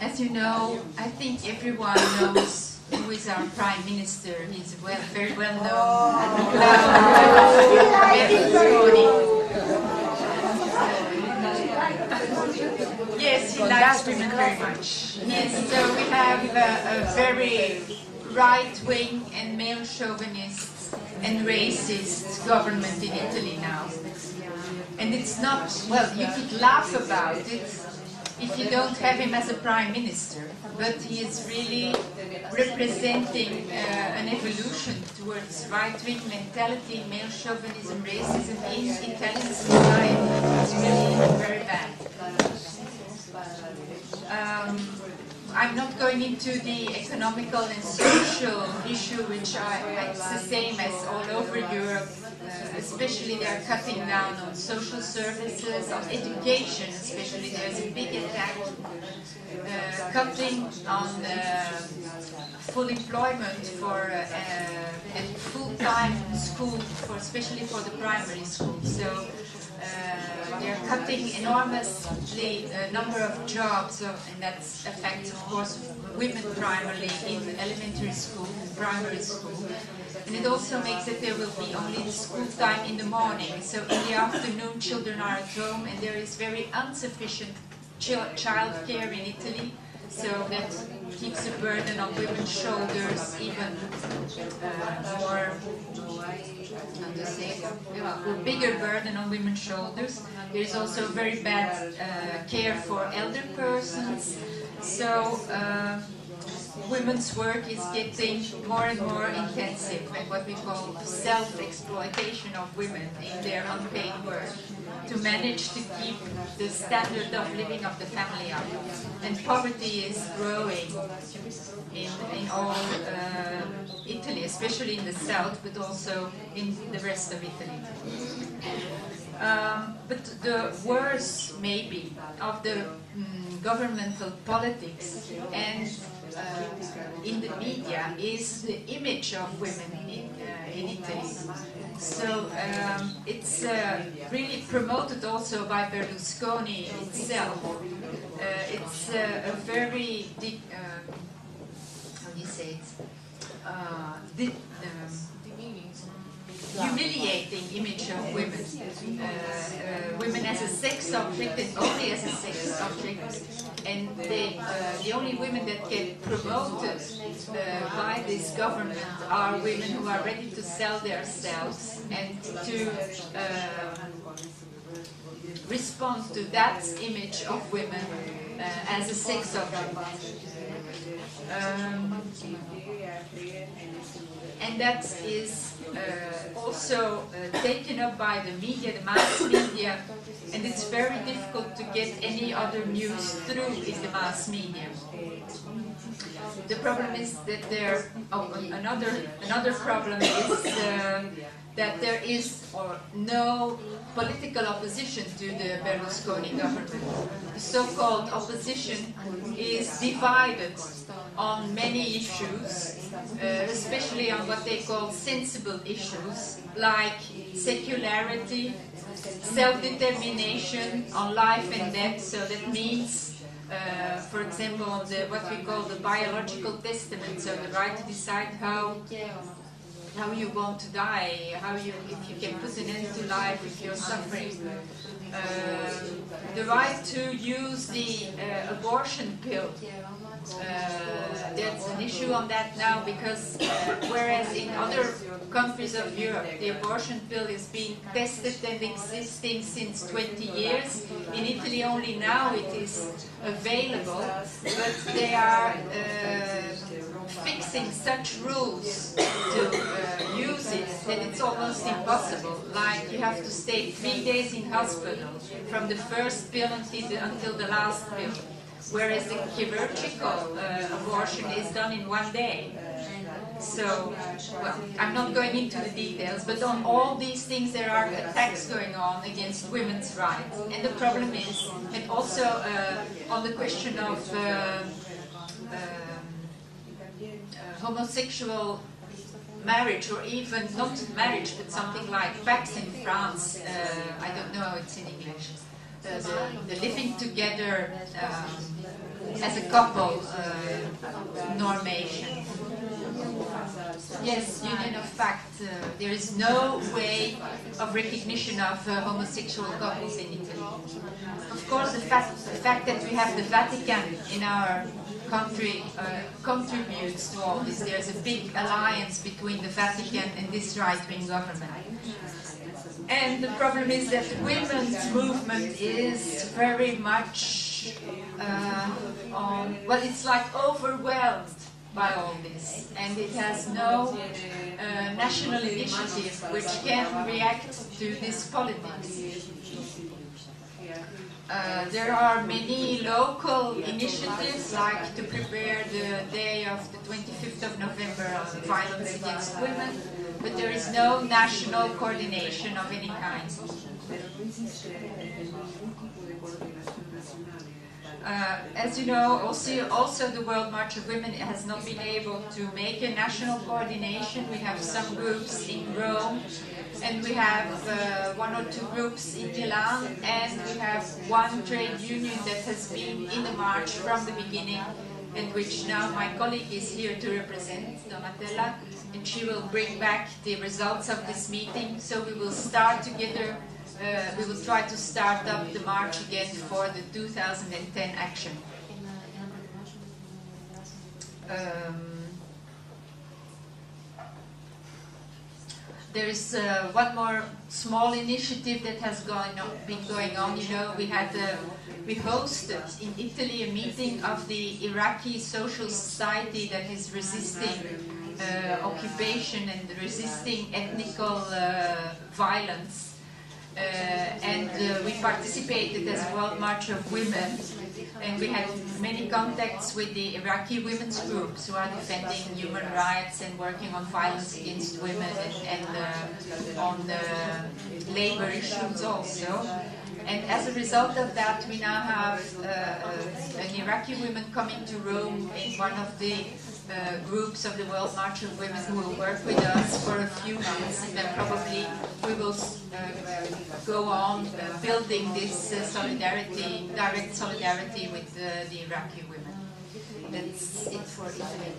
As you know, I think everyone knows who is our Prime Minister. He's very well known. Yes, he likes women very much. Yes, so we have a very right-wing and male chauvinist and racist government in Italy now. And it's not, well, you could laugh about it if you don't have him as a prime minister, but he is really representing an evolution towards right-wing mentality, male chauvinism, racism in Italian society. It's really very bad. I'm not going into the economical and social issue, which it's the same as all over Europe. Especially they are cutting down on social services, on education especially. There's a big attack, cutting on full employment for and full-time school, especially for the primary school. So they're cutting enormously number of jobs, and that affects, of course, women primarily in elementary school, primary school. And it also makes that there will be only the school time in the morning. So in the afternoon, children are at home, and there is very insufficient child care in Italy. So that keeps a burden on women's shoulders, even more, how to say, a bigger burden on women's shoulders. There is also very bad care for elder persons. So women's work is getting more and more intensive, and what we call self-exploitation of women in their unpaid work to manage to keep the standard of living of the family up. And poverty is growing in all Italy, especially in the south, but also in the rest of Italy. But the worst, maybe, of the governmental politics and in the media is the image of women in Italy. So it's really promoted also by Berlusconi itself. It's a very, how do you say it? Humiliating image of women. Women as a sex object and only as a sex object. And the only women that get promoted by this government are women who are ready to sell themselves and to respond to that image of women as a sex object. And that is also taken up by the media, the mass media, and it's very difficult to get any other news through in the mass media. The problem is that another problem is that there is no political opposition to the Berlusconi government. The so-called opposition is divided on many issues, especially on what they call sensible issues, like secularity, self-determination, on life and death. So that means, for example, what we call the biological testament, so the right to decide how you want to die, if you can put an end to life if you're suffering. The right to use the abortion pill. There's an issue on that now because whereas in other countries of Europe the abortion pill is being tested and existing since 20 years, in Italy only now it is available, but they are fixing such rules to use it that it's almost impossible. Like you have to stay 3 days in hospital from the first pill until the last pill. Whereas the chirurgical abortion is done in 1 day. So, well, I'm not going into the details, but on all these things there are attacks going on against women's rights. And the problem is, and also on the question of homosexual marriage, or even not marriage, but something like PAX in France, I don't know how it's in English. the living together as a couple normation. Yes, union of fact. There is no way of recognition of homosexual couples in Italy. Of course, the fact that we have the Vatican in our country contributes to all this. There's a big alliance between the Vatican and this right-wing government. And the problem is that the women's movement is very much well, it's like overwhelmed by all this, and it has no national initiative which can react to this politics. There are many local initiatives, like to prepare the day of the 25th of November on violence against women, but there is no national coordination of any kind. As you know, also the World March of Women has not been able to make a national coordination. We have some groups in Rome, and we have one or two groups in Milan, and we have one trade union that has been in the march from the beginning, and which now my colleague is here to represent, Donatella, and she will bring back the results of this meeting. So we will start together. We will try to start up the march again for the 2010 action. There is one more small initiative that has been going on. You know, we hosted in Italy a meeting of the Iraqi social society that is resisting occupation and resisting ethnical violence. And we participated as World March of Women, and we had many contacts with the Iraqi women's groups who are defending human rights and working on violence against women and on labor issues also. And as a result of that, we now have an Iraqi woman coming to Rome in one of the groups of the World March of Women who will work with us for a few months, and then probably we will go on building this solidarity, direct solidarity with the Iraqi women. That's it for Italy.